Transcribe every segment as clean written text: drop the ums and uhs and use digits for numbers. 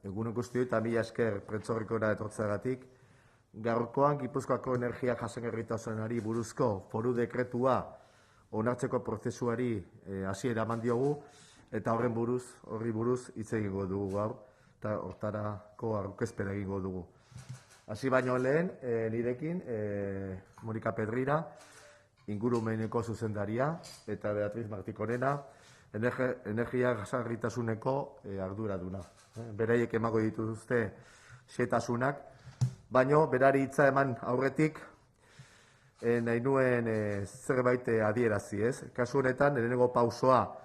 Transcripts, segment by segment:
Egun guztioi eta mila esker prentsaurrekora etortzeagatik. Gaurkoan Gipuzkoako energia jasangarritasunari buruzko foru dekretua onartzeko prozesuari hasiera eman diogu eta horri buruz hitz egingo dugu gaur eta hortarako aurkezpena egingo dugu. Hasi baino lehen, nirekin Monika Pedrira, ingurumeneko zuzendaria, eta Beatriz Martikonena, energia jasangarritasuneko arduraduna. Beraiek emango dituzte xehetasunak, baino berari hitza eman aurretik nahi nuen zerbait adierazi, ez? Kasu honetan, lehenengo pausoa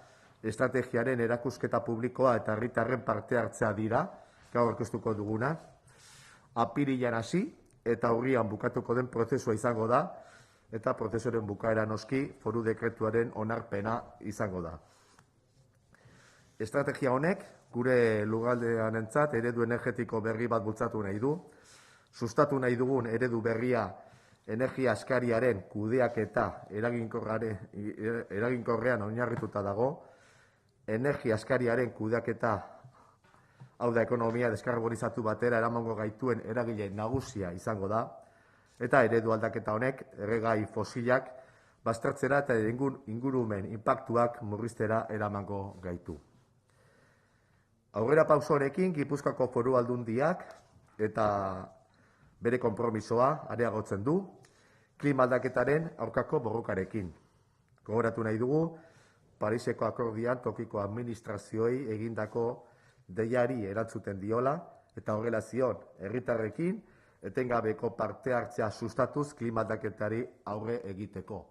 estrategiaren erakusketa publikoa eta herritarren parte hartzea dira, gaur aurkeztuko duguna. Apirilean hasi eta urrian bukatuko den prozesua izango da, eta prozesuaren bukaera noski foru dekretuaren onarpena izango da. Estrategia honek gure lurraldearentzat eredu energetiko berri bat bultzatu nahi du, sustatu nahi dugun eredu berria energia askariaren kudeaketa eraginkorrean oinarrituta dago, energia askariaren kudeaketa, hau da ekonomia deskarbonizatu batera eramango gaituen eragile nagusia izango da, eta eredu aldaketa honek erregai fosilak baztertzera eta ingurumen inpaktuak murriztera eramango gaitu. Aurrera pauso honekin Gipuzkoako Foru Aldundiak eta bere konpromisoa areagotzen du klima aldaketaren aurkako borrokarekin. Gogoratu nahi dugu Pariseko akordian tokiko administrazioei egindako deiari erantzuten diola eta horrela zion herritarrekin etengabeko parte hartzea sustatuz klima aldaketari aurre egiteko.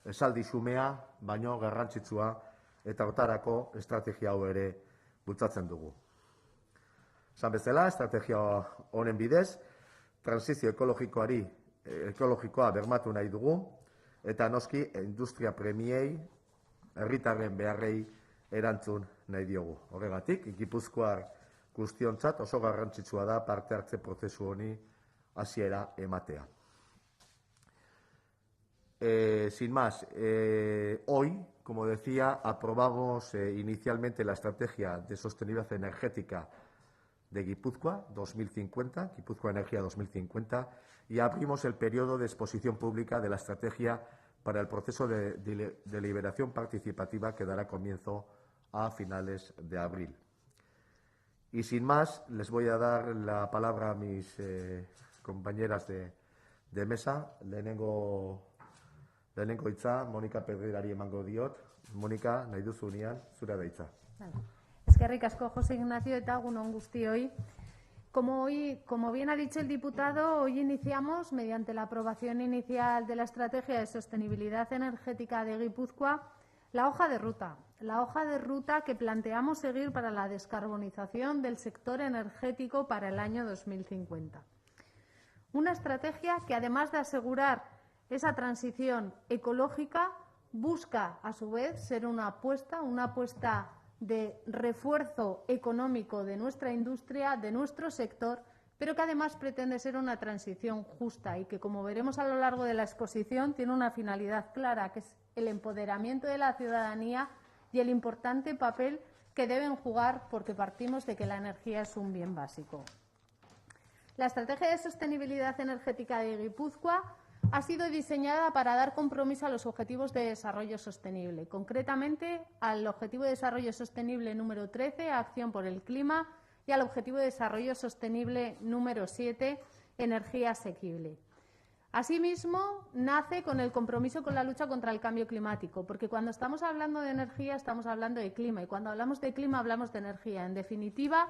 Esaldi xumea, baino garrantzitsua eta hortarako estrategia hau ere bultzatzen dugu. Esan bezala, estrategia honen bidez, transizio ekologikoa bermatu nahi dugu eta noski industria premiei, herritarren beharrei erantzun nahi diogu. Horregatik, Gipuzkoar guztiontzat oso garrantzitsua da parte hartze prozesu honi hasiera ematea. Sin más, hoy, como decía, aprobamos inicialmente la Estrategia de Sostenibilidad Energética de Guipúzcoa 2050, Guipúzcoa Energía 2050, y abrimos el periodo de exposición pública de la estrategia para el proceso de deliberación participativa que dará comienzo a finales de abril. Y sin más, les voy a dar la palabra a mis compañeras de mesa. Lehenengo hitza, Monika Pedrerari emango diot. Monika, nahi duzunean, zure da hitza. Eskerrik asko, José Ignacio, eta egun on guztioi. Como bien ha dicho el diputado, hoy iniciamos, mediante la aprobación inicial de la Estrategia de Sostenibilidad Energética de Guipúzcoa, la hoja de ruta que planteamos seguir para la descarbonización del sector energético para el año 2050. Una estrategia que, además de asegurar esa transición ecológica, busca, a su vez, ser una apuesta de refuerzo económico de nuestra industria, de nuestro sector, pero que además pretende ser una transición justa y que, como veremos a lo largo de la exposición, tiene una finalidad clara, que es el empoderamiento de la ciudadanía y el importante papel que deben jugar, porque partimos de que la energía es un bien básico. La Estrategia de Sostenibilidad Energética de Guipúzcoa ha sido diseñada para dar compromiso a los Objetivos de Desarrollo Sostenible, concretamente al Objetivo de Desarrollo Sostenible número 13, Acción por el Clima, y al Objetivo de Desarrollo Sostenible número 7, Energía Asequible. Asimismo, nace con el compromiso con la lucha contra el cambio climático, porque cuando estamos hablando de energía estamos hablando de clima, y cuando hablamos de clima hablamos de energía. En definitiva,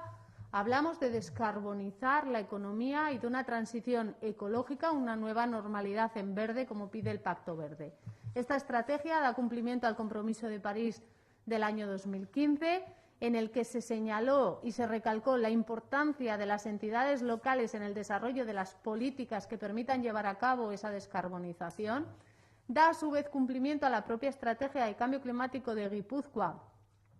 hablamos de descarbonizar la economía y de una transición ecológica, una nueva normalidad en verde, como pide el Pacto Verde. Esta estrategia da cumplimiento al Compromiso de París del año 2015, en el que se señaló y se recalcó la importancia de las entidades locales en el desarrollo de las políticas que permitan llevar a cabo esa descarbonización. Da, a su vez, cumplimiento a la propia Estrategia de Cambio Climático de Guipúzcoa,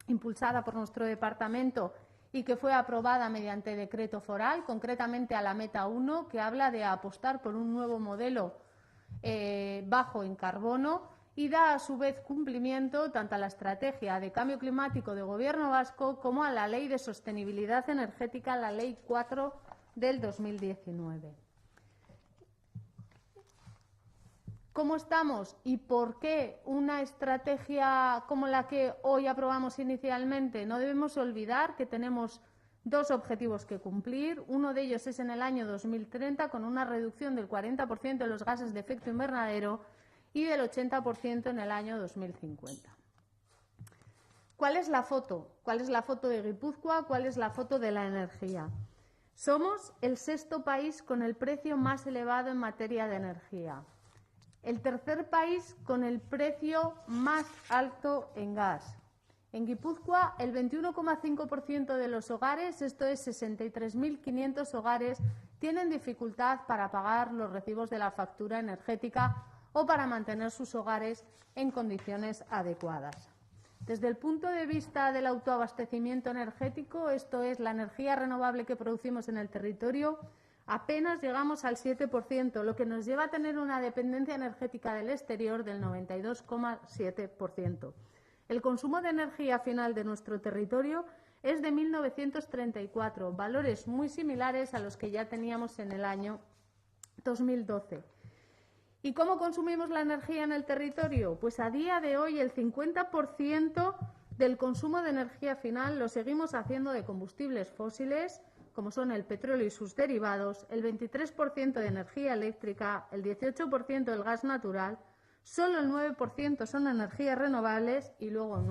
impulsada por nuestro departamento y que fue aprobada mediante decreto foral, concretamente a la meta 1, que habla de apostar por un nuevo modelo bajo en carbono y da a su vez cumplimiento tanto a la estrategia de cambio climático del Gobierno vasco como a la Ley de Sostenibilidad Energética, la Ley 4 del 2019. ¿Cómo estamos y por qué una estrategia como la que hoy aprobamos inicialmente? No debemos olvidar que tenemos dos objetivos que cumplir. Uno de ellos es en el año 2030 con una reducción del 40% de los gases de efecto invernadero y del 80% en el año 2050. ¿Cuál es la foto? ¿Cuál es la foto de Guipúzcoa? ¿Cuál es la foto de la energía? Somos el sexto país con el precio más elevado en materia de energía. El tercer país con el precio más alto en gas. En Guipúzcoa, el 21,5% de los hogares, esto es 63.500 hogares, tienen dificultad para pagar los recibos de la factura energética o para mantener sus hogares en condiciones adecuadas. Desde el punto de vista del autoabastecimiento energético, esto es la energía renovable que producimos en el territorio, apenas llegamos al 7%, lo que nos lleva a tener una dependencia energética del exterior del 92,7%. El consumo de energía final de nuestro territorio es de 1.934, valores muy similares a los que ya teníamos en el año 2012. ¿Y cómo consumimos la energía en el territorio? Pues a día de hoy el 50% del consumo de energía final lo seguimos haciendo de combustibles fósiles, como son el petróleo y sus derivados, el 23% de energía eléctrica, el 18% del gas natural, solo el 9% son energías renovables y luego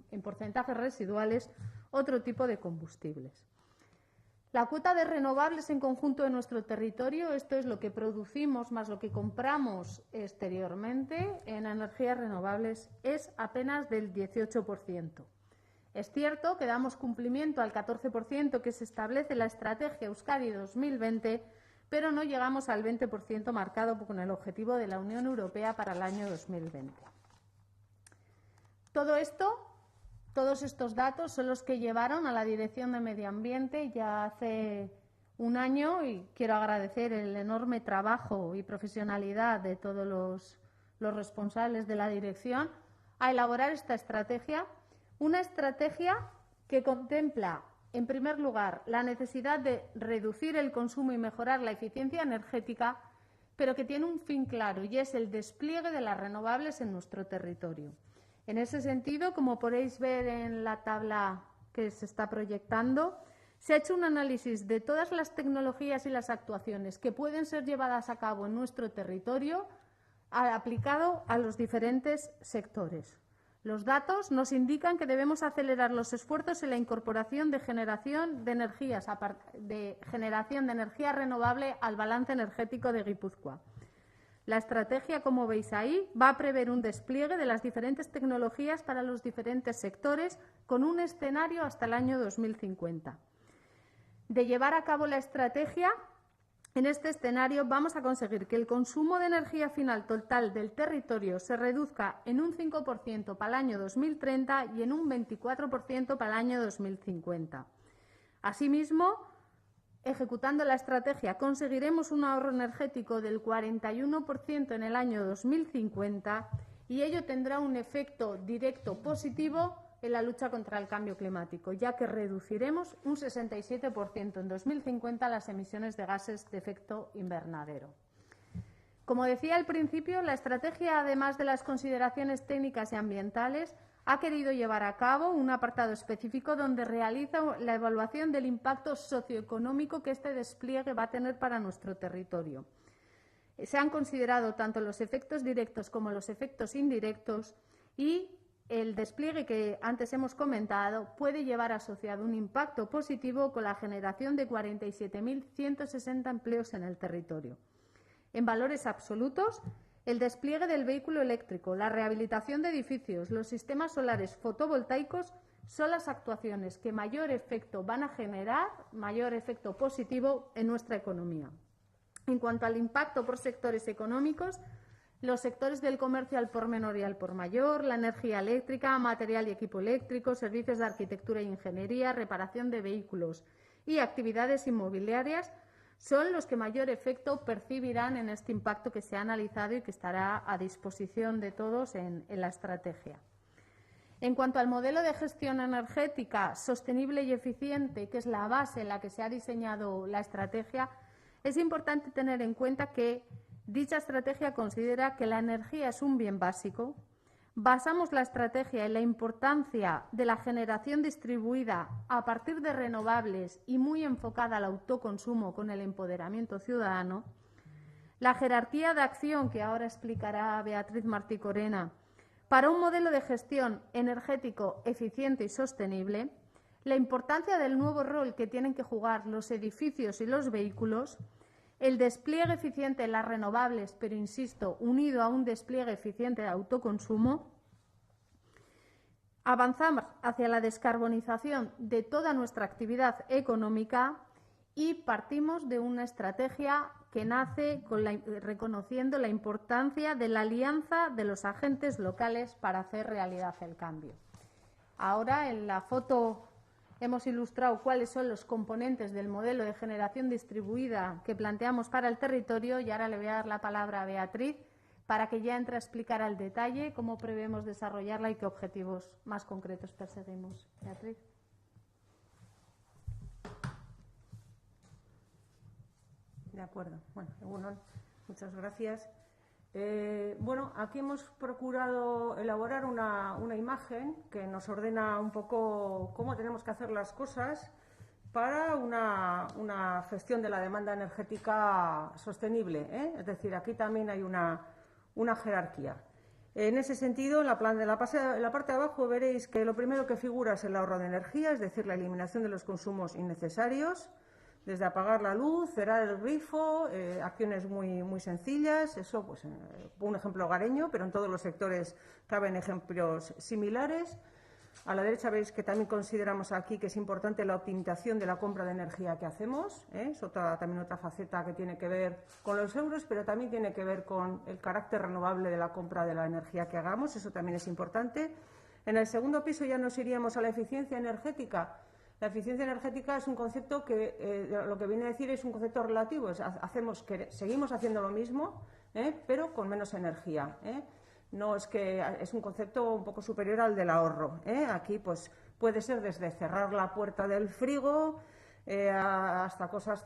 en porcentajes residuales otro tipo de combustibles. La cuota de renovables en conjunto de nuestro territorio, esto es lo que producimos más lo que compramos exteriormente en energías renovables, es apenas del 18%. Es cierto que damos cumplimiento al 14% que se establece en la Estrategia Euskadi 2020, pero no llegamos al 20% marcado con el objetivo de la Unión Europea para el año 2020. Todos estos datos son los que llevaron a la Dirección de Medio Ambiente ya hace un año, y quiero agradecer el enorme trabajo y profesionalidad de todos los responsables de la dirección, a elaborar esta estrategia. Una estrategia que contempla, en primer lugar, la necesidad de reducir el consumo y mejorar la eficiencia energética, pero que tiene un fin claro y es el despliegue de las renovables en nuestro territorio. En ese sentido, como podéis ver en la tabla que se está proyectando, se ha hecho un análisis de todas las tecnologías y las actuaciones que pueden ser llevadas a cabo en nuestro territorio aplicado a los diferentes sectores. Los datos nos indican que debemos acelerar los esfuerzos en la incorporación de generación de energía renovable al balance energético de Guipúzcoa. La estrategia, como veis ahí, va a prever un despliegue de las diferentes tecnologías para los diferentes sectores con un escenario hasta el año 2050. De llevar a cabo la estrategia, en este escenario vamos a conseguir que el consumo de energía final total del territorio se reduzca en un 5% para el año 2030 y en un 24% para el año 2050. Asimismo, ejecutando la estrategia, conseguiremos un ahorro energético del 41% en el año 2050 y ello tendrá un efecto directo positivo en la lucha contra el cambio climático, ya que reduciremos un 67% en 2050 las emisiones de gases de efecto invernadero. Como decía al principio, la estrategia, además de las consideraciones técnicas y ambientales, ha querido llevar a cabo un apartado específico donde realiza la evaluación del impacto socioeconómico que este despliegue va a tener para nuestro territorio. Se han considerado tanto los efectos directos como los efectos indirectos y el despliegue que antes hemos comentado puede llevar asociado un impacto positivo con la generación de 47.160 empleos en el territorio. En valores absolutos, el despliegue del vehículo eléctrico, la rehabilitación de edificios, los sistemas solares fotovoltaicos son las actuaciones que mayor efecto van a generar, mayor efecto positivo en nuestra economía. En cuanto al impacto por sectores económicos, los sectores del comercio al por menor y al por mayor, la energía eléctrica, material y equipo eléctrico, servicios de arquitectura e ingeniería, reparación de vehículos y actividades inmobiliarias son los que mayor efecto percibirán en este impacto que se ha analizado y que estará a disposición de todos en la estrategia. En cuanto al modelo de gestión energética sostenible y eficiente, que es la base en la que se ha diseñado la estrategia, es importante tener en cuenta que dicha estrategia considera que la energía es un bien básico. Basamos la estrategia en la importancia de la generación distribuida a partir de renovables y muy enfocada al autoconsumo con el empoderamiento ciudadano. La jerarquía de acción que ahora explicará Beatriz Martí Corena para un modelo de gestión energético eficiente y sostenible. La importancia del nuevo rol que tienen que jugar los edificios y los vehículos. El despliegue eficiente en las renovables, pero insisto, unido a un despliegue eficiente de autoconsumo. Avanzamos hacia la descarbonización de toda nuestra actividad económica y partimos de una estrategia que nace reconociendo la importancia de la alianza de los agentes locales para hacer realidad el cambio. Ahora, en la foto hemos ilustrado cuáles son los componentes del modelo de generación distribuida que planteamos para el territorio y ahora le voy a dar la palabra a Beatriz para que ya entre a explicar al detalle cómo prevemos desarrollarla y qué objetivos más concretos perseguimos. Beatriz. De acuerdo. Bueno, muchas gracias. Bueno, aquí hemos procurado elaborar una imagen que nos ordena un poco cómo tenemos que hacer las cosas para una gestión de la demanda energética sostenible, ¿eh? Es decir, aquí también hay una jerarquía. En ese sentido, en la parte de abajo veréis que lo primero que figura es el ahorro de energía, es decir, la eliminación de los consumos innecesarios, desde apagar la luz, cerrar el grifo, acciones muy sencillas. Eso, pues, un ejemplo hogareño, pero en todos los sectores caben ejemplos similares. A la derecha veis que también consideramos aquí que es importante la optimización de la compra de energía que hacemos. Es también otra faceta que tiene que ver con los euros, pero también tiene que ver con el carácter renovable de la compra de la energía que hagamos. Eso también es importante. En el segundo piso ya nos iríamos a la eficiencia energética. La eficiencia energética es un concepto que lo que viene a decir es un concepto relativo. Seguimos haciendo lo mismo, pero con menos energía. No es que es un concepto un poco superior al del ahorro. Aquí pues puede ser desde cerrar la puerta del frigo hasta cosas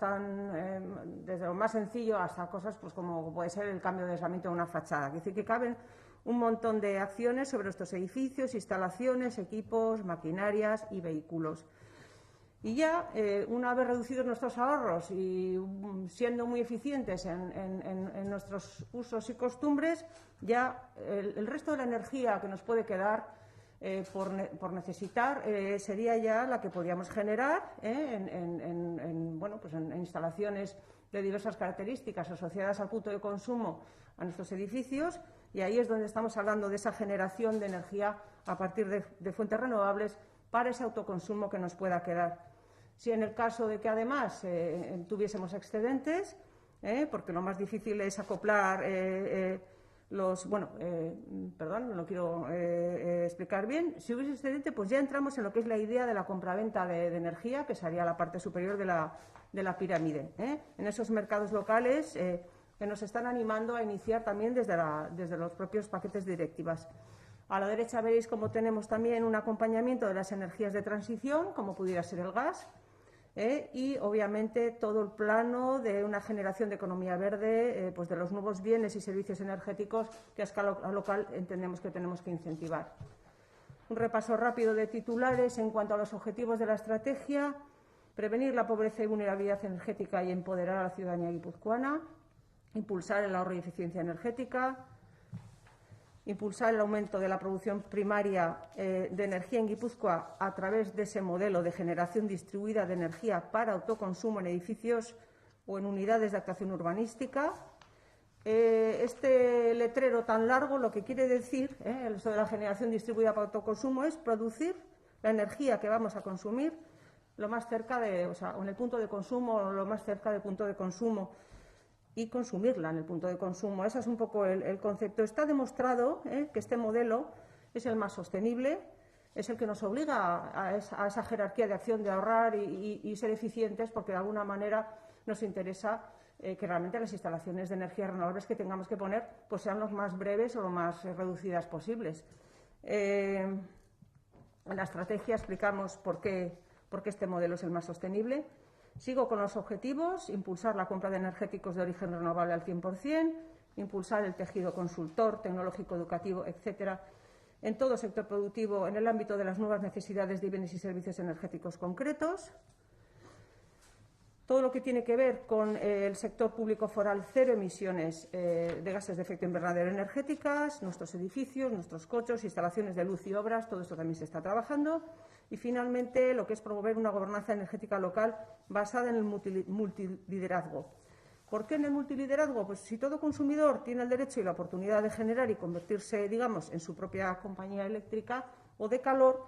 desde lo más sencillo hasta cosas pues como puede ser el cambio de aislamiento de una fachada. Es decir, que caben un montón de acciones sobre estos edificios, instalaciones, equipos, maquinarias y vehículos. Y ya, una vez reducidos nuestros ahorros y siendo muy eficientes en nuestros usos y costumbres, ya el resto de la energía que nos puede quedar por necesitar sería ya la que podríamos generar en instalaciones de diversas características asociadas al punto de consumo a nuestros edificios, y ahí es donde estamos hablando de esa generación de energía a partir de fuentes renovables para ese autoconsumo que nos pueda quedar. Si en el caso de que además tuviésemos excedentes, porque lo más difícil es acoplar no lo quiero explicar bien. Si hubiese excedente, pues ya entramos en lo que es la idea de la compraventa de energía, que sería la parte superior de la pirámide. En esos mercados locales que nos están animando a iniciar también desde los propios paquetes de directivas. A la derecha veréis cómo tenemos también un acompañamiento de las energías de transición, como pudiera ser el gas, y obviamente todo el plano de una generación de economía verde, pues de los nuevos bienes y servicios energéticos que a escala local entendemos que tenemos que incentivar. Un repaso rápido de titulares en cuanto a los objetivos de la estrategia: prevenir la pobreza y vulnerabilidad energética y empoderar a la ciudadanía guipuzcoana, impulsar el ahorro y eficiencia energética, impulsar el aumento de la producción primaria de energía en Guipúzcoa a través de ese modelo de generación distribuida de energía para autoconsumo en edificios o en unidades de actuación urbanística. Este letrero tan largo lo que quiere decir, esto de la generación distribuida para autoconsumo, es producir la energía que vamos a consumir lo más cerca en el punto de consumo o lo más cerca del punto de consumo, y consumirla en el punto de consumo. Ese es un poco el concepto. Está demostrado que este modelo es el más sostenible, es el que nos obliga a esa jerarquía de acción de ahorrar y ser eficientes, porque de alguna manera nos interesa que realmente las instalaciones de energías renovables que tengamos que poner pues sean los más breves o lo más reducidas posibles. En la estrategia explicamos por qué este modelo es el más sostenible. Sigo con los objetivos: impulsar la compra de energéticos de origen renovable al 100%, impulsar el tejido consultor, tecnológico, educativo, etcétera, en todo sector productivo en el ámbito de las nuevas necesidades de bienes y servicios energéticos concretos. Todo lo que tiene que ver con el sector público foral, cero emisiones de gases de efecto invernadero energéticas, nuestros edificios, nuestros coches, instalaciones de luz y obras, todo esto también se está trabajando. Y, finalmente, lo que es promover una gobernanza energética local basada en el multiliderazgo. ¿Por qué en el multiliderazgo? Pues si todo consumidor tiene el derecho y la oportunidad de generar y convertirse, digamos, en su propia compañía eléctrica o de calor,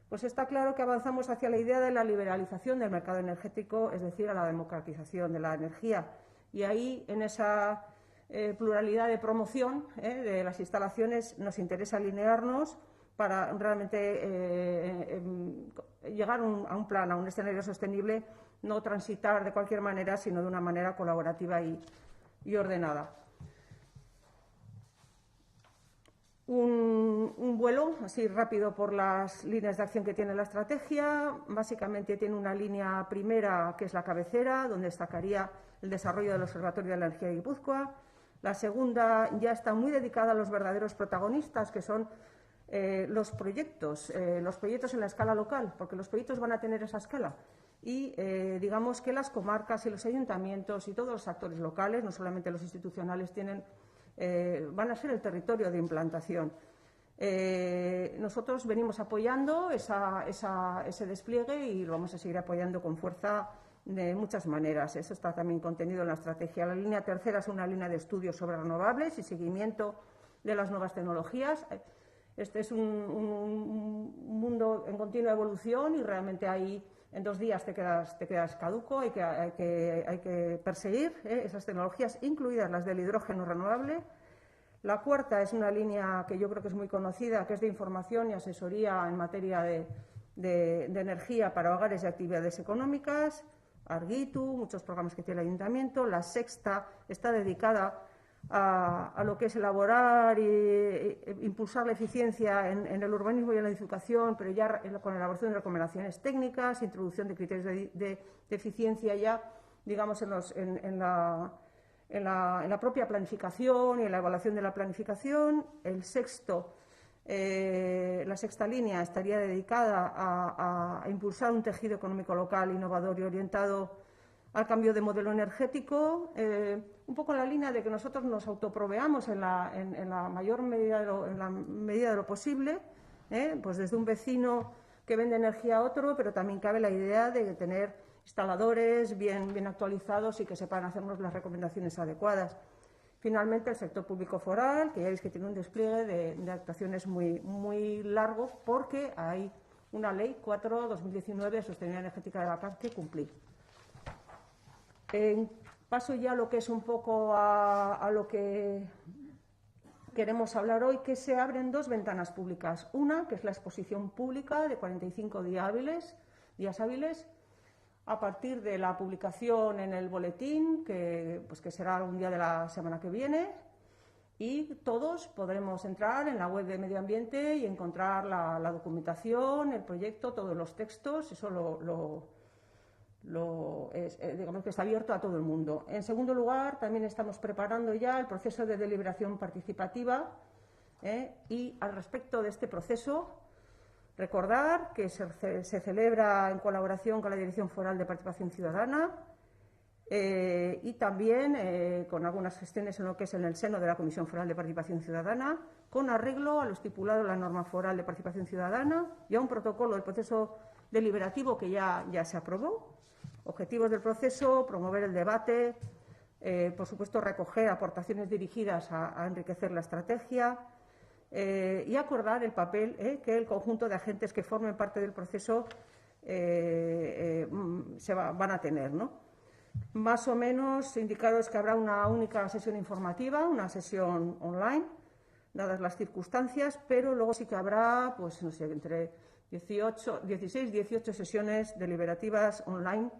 pues está claro que avanzamos hacia la idea de la liberalización del mercado energético, es decir, a la democratización de la energía. Y ahí, en esa pluralidad de promoción de las instalaciones, nos interesa alinearnos para realmente llegar a un plan, a un escenario sostenible, no transitar de cualquier manera, sino de una manera colaborativa y ordenada. Un vuelo así rápido por las líneas de acción que tiene la estrategia. Básicamente tiene una línea primera, que es la cabecera, donde destacaría el desarrollo del Observatorio de la Energía de Guipúzcoa. La segunda ya está muy dedicada a los verdaderos protagonistas, que son los proyectos en la escala local, porque los proyectos van a tener esa escala. Y digamos que las comarcas y los ayuntamientos y todos los actores locales, no solamente los institucionales, van a ser el territorio de implantación. Nosotros venimos apoyando ese despliegue y lo vamos a seguir apoyando con fuerza de muchas maneras. Eso está también contenido en la estrategia. La línea tercera es una línea de estudios sobre renovables y seguimiento de las nuevas tecnologías. Este es un mundo en continua evolución y realmente ahí en 2 días te quedas caduco. Hay que perseguir esas tecnologías, incluidas las del hidrógeno renovable. La cuarta es una línea que yo creo que es muy conocida, que es de información y asesoría en materia de energía para hogares y actividades económicas. Argitu, muchos programas que tiene el Ayuntamiento. La sexta está dedicada a lo que es elaborar e impulsar la eficiencia en el urbanismo y en la edificación, pero ya con elaboración de recomendaciones técnicas, introducción de criterios de eficiencia ya, digamos, en la propia planificación y en la evaluación de la planificación. La sexta línea estaría dedicada a impulsar un tejido económico local innovador y orientado al cambio de modelo energético, un poco en la línea de que nosotros nos autoproveamos en la mayor medida de lo posible, pues desde un vecino que vende energía a otro, pero también cabe la idea de tener instaladores bien actualizados y que sepan hacernos las recomendaciones adecuadas. Finalmente, el sector público foral, que ya veis que tiene un despliegue de actuaciones muy largo, porque hay una ley 4/2019 de sostenibilidad energética de la CAF que cumplir. Paso ya a lo que es un poco a lo que queremos hablar hoy, que se abren 2 ventanas públicas. Una, que es la exposición pública de 45 días hábiles, a partir de la publicación en el boletín, que será algún día de la semana que viene, y todos podremos entrar en la web de Medio Ambiente y encontrar la documentación, el proyecto, todos los textos. Eso digamos que está abierto a todo el mundo. En segundo lugar, también estamos preparando ya el proceso de deliberación participativa y al respecto de este proceso, recordar que se celebra en colaboración con la Dirección Foral de Participación Ciudadana y también con algunas gestiones en lo que es en el seno de la Comisión Foral de Participación Ciudadana, con arreglo a lo estipulado en la norma foral de participación ciudadana y a un protocolo del proceso deliberativo que ya se aprobó. Objetivos del proceso: promover el debate, por supuesto recoger aportaciones dirigidas a enriquecer la estrategia y acordar el papel que el conjunto de agentes que formen parte del proceso van a tener, ¿no? Más o menos indicaros que habrá una única sesión informativa, una sesión online, dadas las circunstancias, pero luego sí que habrá, pues no sé, entre 16, 18 sesiones deliberativas online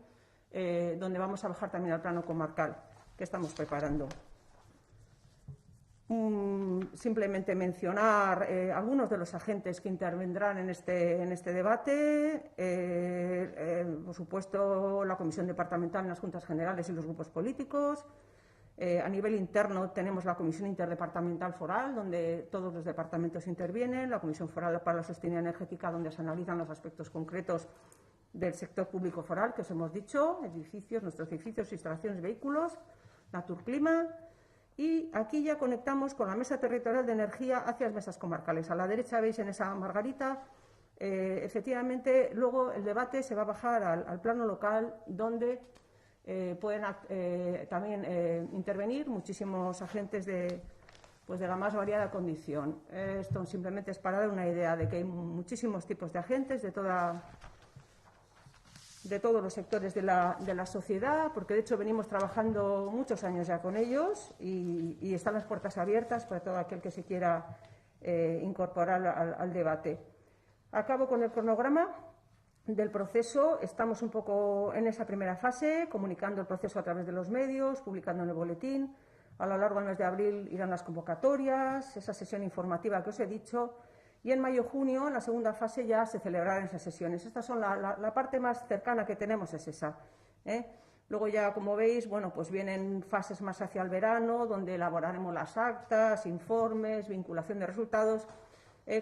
donde vamos a bajar también al plano comarcal que estamos preparando. Simplemente mencionar algunos de los agentes que intervendrán en este debate. Por supuesto, la Comisión Departamental en las Juntas Generales y los grupos políticos. A nivel interno tenemos la Comisión Interdepartamental Foral, donde todos los departamentos intervienen, la Comisión Foral para la Sostenibilidad Energética, donde se analizan los aspectos concretos del sector público foral, que os hemos dicho, edificios, nuestros edificios, instalaciones, vehículos, Naturclima. Y aquí ya conectamos con la Mesa Territorial de Energía hacia las mesas comarcales. A la derecha veis en esa margarita, efectivamente, luego el debate se va a bajar al plano local, donde pueden también intervenir muchísimos agentes de la más variada condición. Esto simplemente es para dar una idea de que hay muchísimos tipos de agentes de todos los sectores de la sociedad, porque de hecho venimos trabajando muchos años ya con ellos y están las puertas abiertas para todo aquel que se quiera incorporar al debate. Acabo con el cronograma del proceso. Estamos un poco en esa primera fase, comunicando el proceso a través de los medios, publicando en el boletín. A lo largo del mes de abril irán las convocatorias, esa sesión informativa que os he dicho. Y en mayo-junio, en la segunda fase, ya se celebrarán esas sesiones. Estas son la parte más cercana que tenemos, es esa. Luego ya, como veis, bueno, pues vienen fases más hacia el verano, donde elaboraremos las actas, informes, vinculación de resultados,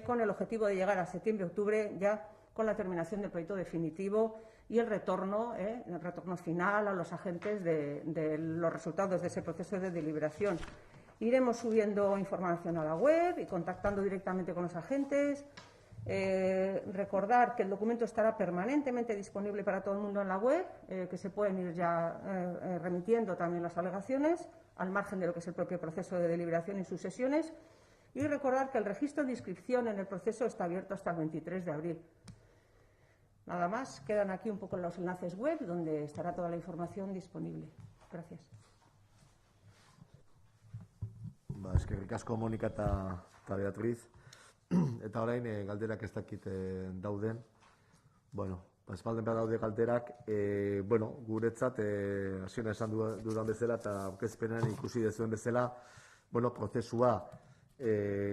con el objetivo de llegar a septiembre-octubre ya con la terminación del proyecto definitivo y el retorno final a los agentes de los resultados de ese proceso de deliberación. Iremos subiendo información a la web y contactando directamente con los agentes. Recordar que el documento estará permanentemente disponible para todo el mundo en la web, que se pueden ir ya remitiendo también las alegaciones, al margen de lo que es el propio proceso de deliberación y sus sesiones. Y recordar que el registro de inscripción en el proceso está abierto hasta el 23 de abril. Nada más, quedan aquí un poco los enlaces web, donde estará toda la información disponible. Gracias. Eskerrik asko Monika eta Beatriz. Eta orain galderak ez dakit dauden. Bueno, espalden behar daude galderak. Guretzat, hasieran esan dudan bezala eta aurkezpenean ikusi dezuen bezala, prozesua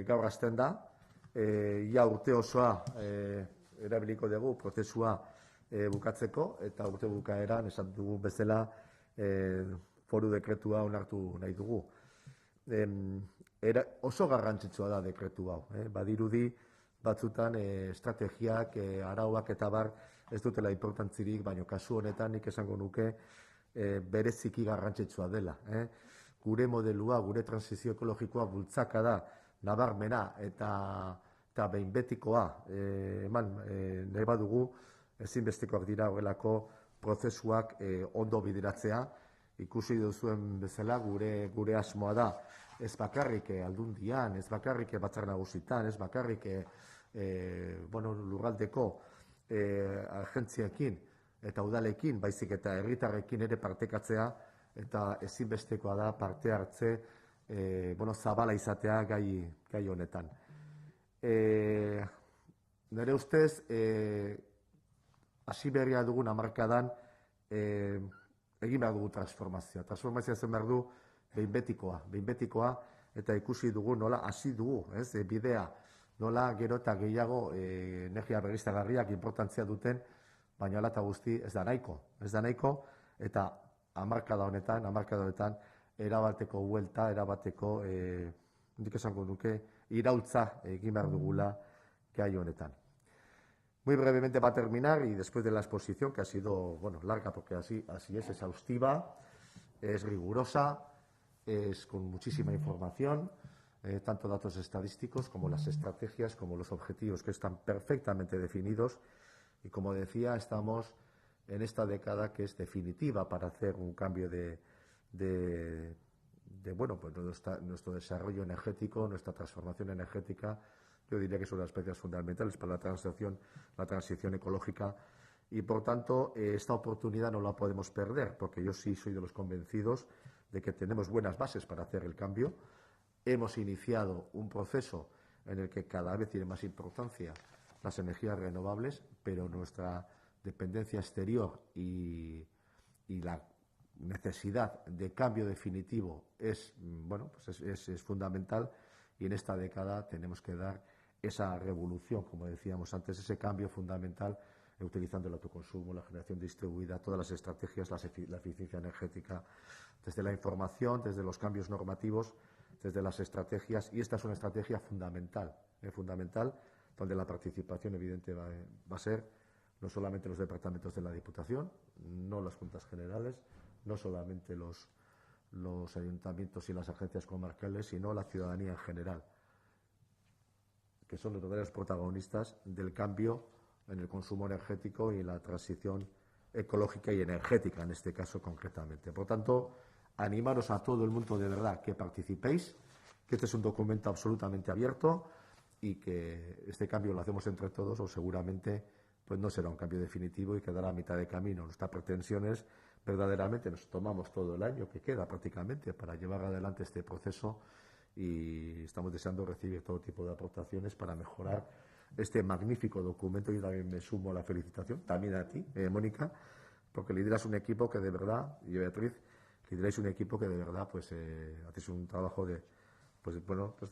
gaur hasten da. Ia urte osoa erabiliko dugu prozesua bukatzeko, eta urte bukaeran esan dugu bezala foru dekretua onartu nahi dugu. Oso garrantzitsua da dekretu hau. Badirudi batzutan estrategiak, arauak eta bar ez dutela importantzirik, baina kasu honetan nik esango nuke bereziki garrantzitsua dela. Gure modelua, gure transizio ekologikoa bultzaka da, nabarmena eta behin betikoa nahi badugu, ezinbestekoak dira horrelako prozesuak ondo bideratzea. Ikusi duzuen bezala gure asmoa da, ez bakarrik aldundian, ez bakarrik batzar nagusitan, ez bakarrik lurraldeko agentziekin eta udalekin, baizik eta herritarrekin ere partekatzea, eta ezinbestekoa da parte hartze zabala izatea gai honetan. Nire ustez, hasi berria dugun hamarkadan, egin behar dugu transformazioa. Transformazioa zen behar du behin betikoa, eta ikusi dugu nola hasi dugu, bidea, nola gero eta gehiago energia berriztagarriak inportantzia duten, baina hala eta guzti ez da nahiko, eta hamarkada honetan, erabateko huelta, erabateko, nik esango nuke, iraultza egin behar dugula gai honetan. Muy brevemente va a terminar y después de la exposición, que ha sido larga porque así es exhaustiva, es rigurosa, es con muchísima información, tanto datos estadísticos como las estrategias, como los objetivos que están perfectamente definidos. Y como decía, estamos en esta década que es definitiva para hacer un cambio nuestro desarrollo energético, nuestra transformación energética. Yo diría que son las piezas fundamentales para la transición ecológica, y por tanto esta oportunidad no la podemos perder, porque yo sí soy de los convencidos de que tenemos buenas bases para hacer el cambio. Hemos iniciado un proceso en el que cada vez tiene más importancia las energías renovables, pero nuestra dependencia exterior y y la necesidad de cambio definitivo es, bueno, pues es fundamental, y en esta década tenemos que dar esa revolución, como decíamos antes, ese cambio fundamental, utilizando el autoconsumo, la generación distribuida, todas las estrategias, la eficiencia energética, desde la información, desde los cambios normativos, desde las estrategias, y esta es una estrategia fundamental, donde la participación evidente va a ser no solamente los departamentos de la Diputación, no las juntas generales, no solamente los ayuntamientos y las agencias comarcales, sino la ciudadanía en general, que son los verdaderos protagonistas del cambio en el consumo energético y la transición ecológica y energética, en este caso concretamente. Por tanto, animaros a todo el mundo de verdad que participéis, que este es un documento absolutamente abierto y que este cambio lo hacemos entre todos, o seguramente pues no será un cambio definitivo y quedará a mitad de camino. Nuestra pretensión es, verdaderamente, nos tomamos todo el año que queda prácticamente para llevar adelante este proceso, y estamos deseando recibir todo tipo de aportaciones para mejorar este magnífico documento. Yo también me sumo a la felicitación, también a ti, Mónica, porque lideras un equipo que de verdad, y Beatriz, lideráis un equipo que de verdad pues hacéis un trabajo de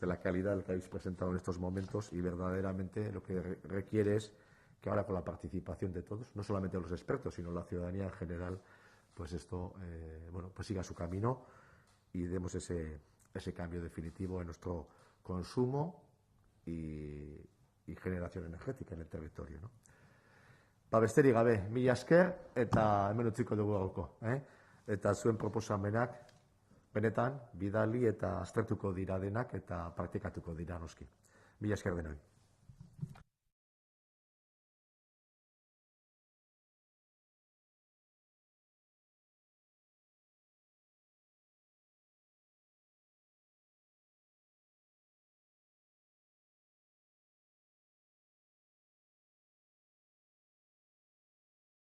la calidad del que habéis presentado en estos momentos, y verdaderamente lo que requiere es que ahora, con la participación de todos, no solamente los expertos, sino la ciudadanía en general, pues esto pues siga su camino y demos ese cambio definitivo en nuestro consumo y generación energética en el territorio, ¿no? Besterik gabe, mila esker, eta hemen utziko dugu gaurko, eta zuen proposamenak benetan bidali eta aztertuko dira denak eta praktikatuko dira noski. Mila esker denoi.